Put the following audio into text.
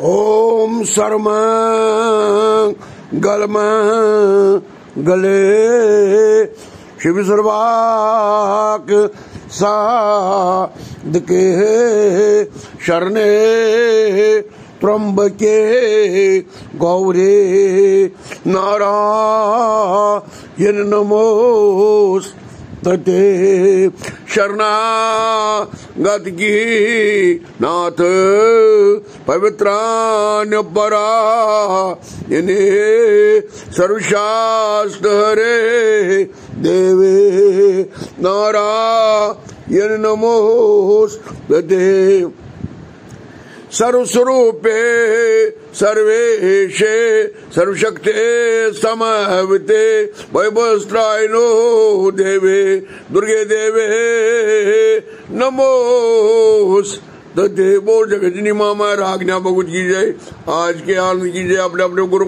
ओम सर्म गलम गले शिव सर्वाक साधके शरणे त्र्यंबके गौरे नारायण नमोस्तुते शरणागत की नाथ पवित्रान्य परा इने सर्वशास्त्र हरे देवे नारायण नमोस्तुते सर्वस्वरूपे सर्वेशे सर्वशक्ते समविते वैभवस्त्रायनो देवे दुर्गे देवे नमोस्तुते। बोल जगत जननी मां राज्ञा भगवत की जय। आज के आनंद की जय। अपने अपने गुरु